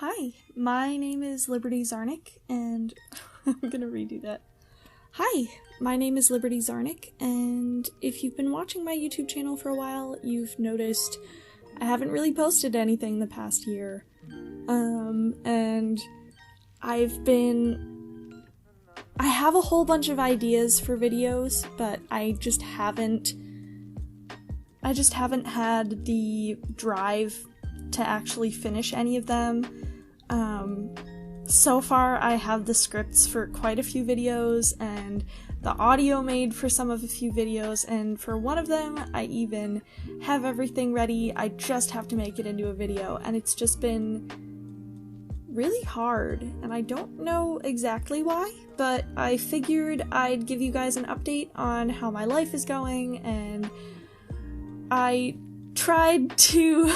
Hi, my name is Liberty Czarnik, and I'm gonna redo that. Hi, my name is Liberty Czarnik, and if you've been watching my YouTube channel for a while, you've noticed I haven't really posted anything the past year. And I have a whole bunch of ideas for videos, but I just haven't had the drive to actually finish any of them. So far I have the scripts for quite a few videos and the audio made for some of a few videos, and for one of them I even have everything ready. I just have to make it into a video, and it's just been really hard, and I don't know exactly why, but I figured I'd give you guys an update on how my life is going, and I tried to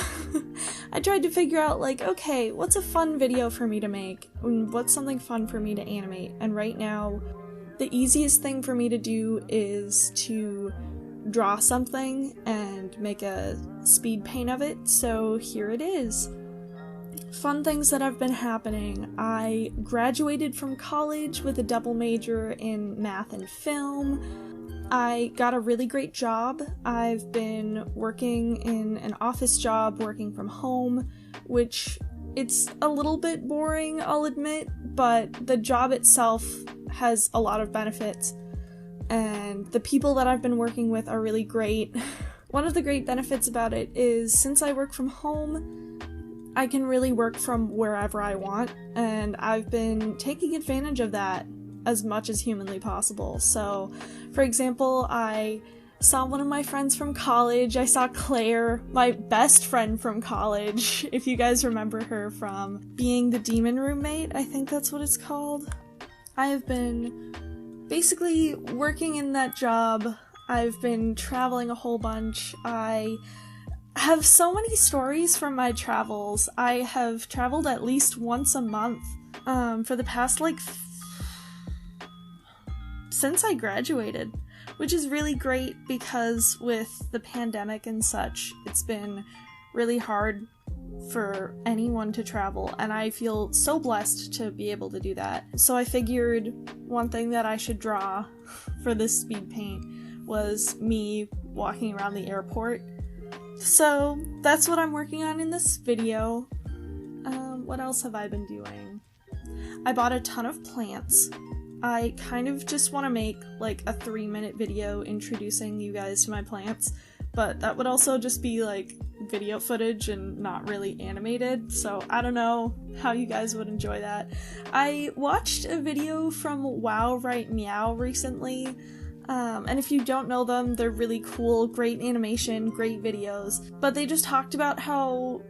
figure out, like, okay, what's a fun video for me to make? What's something fun for me to animate? And right now, the easiest thing for me to do is to draw something and make a speed paint of it, so here it is. Fun things that have been happening. I graduated from college with a double major in math and film. I got a really great job. I've been working in an office job, working from home, which it's a little bit boring, I'll admit, but the job itself has a lot of benefits, and the people that I've been working with are really great. One of the great benefits about it is, since I work from home, I can really work from wherever I want, and I've been taking advantage of that as much as humanly possible. So, for example, I saw one of my friends from college. I saw Claire, my best friend from college, if you guys remember her from being the demon roommate, I think that's what it's called. I have been basically working in that job. I've been traveling a whole bunch. I have so many stories from my travels. I have traveled at least once a month for the past, since I graduated, which is really great because with the pandemic and such, it's been really hard for anyone to travel, and I feel so blessed to be able to do that. So I figured one thing that I should draw for this speed paint was me walking around the airport. So that's what I'm working on in this video. What else have I been doing? I bought a ton of plants. I kind of just want to make like a 3-minute video introducing you guys to my plants, but that would also just be like video footage and not really animated, so I don't know how you guys would enjoy that. I watched a video from Wow Right Meow recently, and if you don't know them, they're really cool, great animation, great videos, but they just talked about how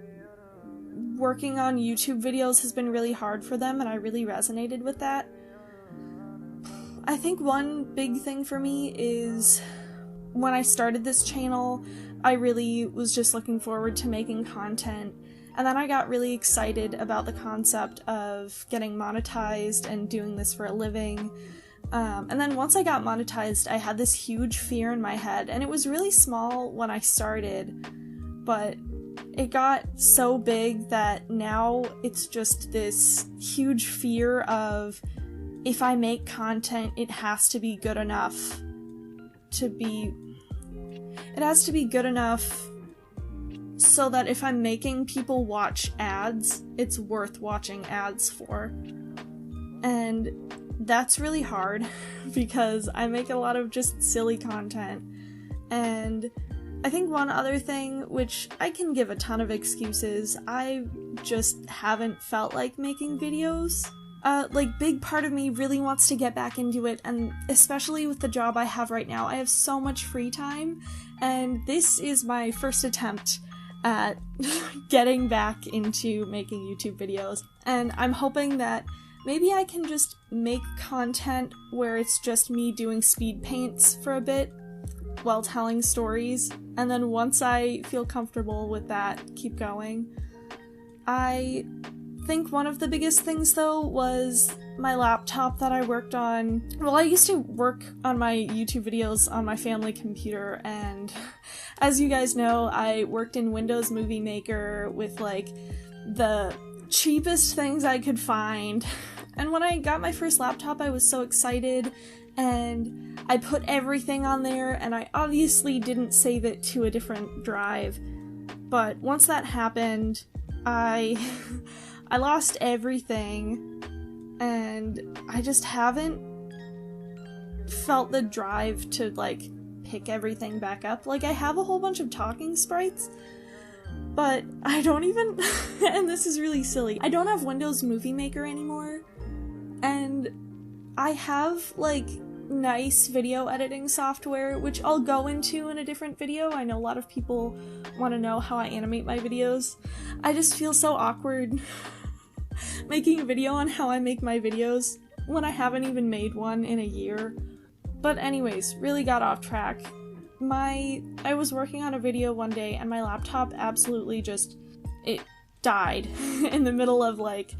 working on YouTube videos has been really hard for them, and I really resonated with that. I think one big thing for me is when I started this channel, I really was just looking forward to making content, and then I got really excited about the concept of getting monetized and doing this for a living. And then once I got monetized, I had this huge fear in my head, and it was really small when I started, but it got so big that now it's just this huge fear of, if I make content, it has to be good enough so that if I'm making people watch ads, it's worth watching ads for. And that's really hard because I make a lot of just silly content. And I think one other thing, which I can give a ton of excuses, I just haven't felt like making videos. Big part of me really wants to get back into it, and especially with the job I have right now, I have so much free time, and this is my first attempt at getting back into making YouTube videos, and I'm hoping that maybe I can just make content where it's just me doing speed paints for a bit while telling stories, and then once I feel comfortable with that, keep going. I think one of the biggest things, though, was my laptop that I worked on. Well, I used to work on my YouTube videos on my family computer, and as you guys know, I worked in Windows Movie Maker with, like, the cheapest things I could find. And when I got my first laptop, I was so excited, and I put everything on there, and I obviously didn't save it to a different drive. But once that happened, I lost everything, and I just haven't felt the drive to, like, pick everything back up. Like, I have a whole bunch of talking sprites, but I don't even, and this is really silly, I don't have Windows Movie Maker anymore, and I have, like, nice video editing software, which I'll go into in a different video. I know a lot of people want to know how I animate my videos. I just feel so awkward making a video on how I make my videos when I haven't even made one in a year. But anyways, really got off track. I was working on a video one day and my laptop absolutely it died in the middle of, like,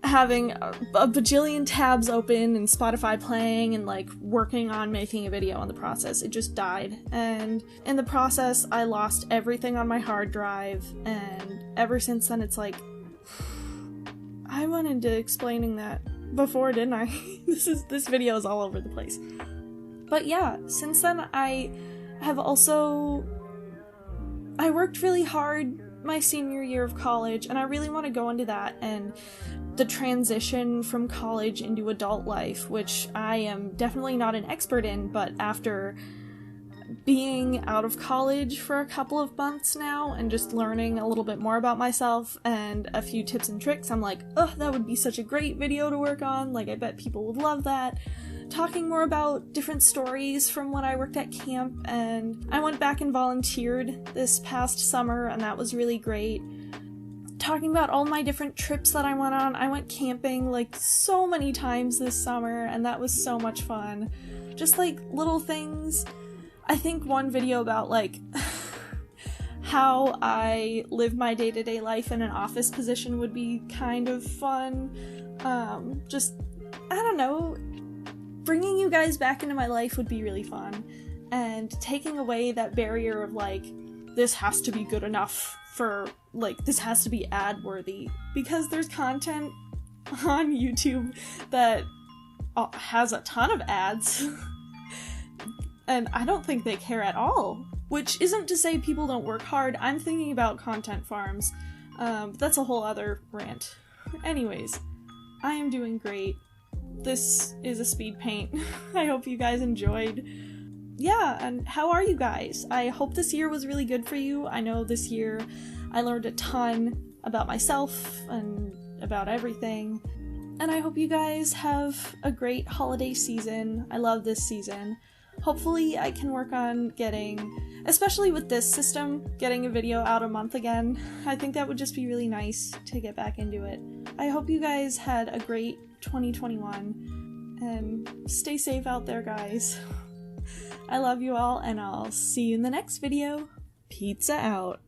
having a bajillion tabs open and Spotify playing and, like, working on making a video in the process. It just died, and in the process I lost everything on my hard drive, and ever since then it's like, I went into explaining that before, didn't I? This video is all over the place. But yeah, since then I worked really hard my senior year of college, and I really want to go into that and the transition from college into adult life, which I am definitely not an expert in, but after being out of college for a couple of months now and just learning a little bit more about myself and a few tips and tricks, I'm like, ugh, that would be such a great video to work on. Like, I bet people would love that. Talking more about different stories from when I worked at camp, and I went back and volunteered this past summer, and that was really great. Talking about all my different trips that I went on. I went camping, like, so many times this summer, and that was so much fun. Just, like, little things. I think one video about, like, how I live my day-to-day life in an office position would be kind of fun. I don't know, bringing you guys back into my life would be really fun, and taking away that barrier of, like, this has to be good enough for, like, this has to be ad-worthy, because there's content on YouTube that has a ton of ads, and I don't think they care at all, which isn't to say people don't work hard. I'm thinking about content farms, but that's a whole other rant. Anyways, I am doing great. This is a speed paint. I hope you guys enjoyed. Yeah, and how are you guys? I hope this year was really good for you. I know this year I learned a ton about myself and about everything. And I hope you guys have a great holiday season. I love this season. Hopefully I can work on getting, especially with this system, getting a video out a month again. I think that would just be really nice to get back into it. I hope you guys had a great 2021, and stay safe out there, guys. I love you all, and I'll see you in the next video. Pizza out.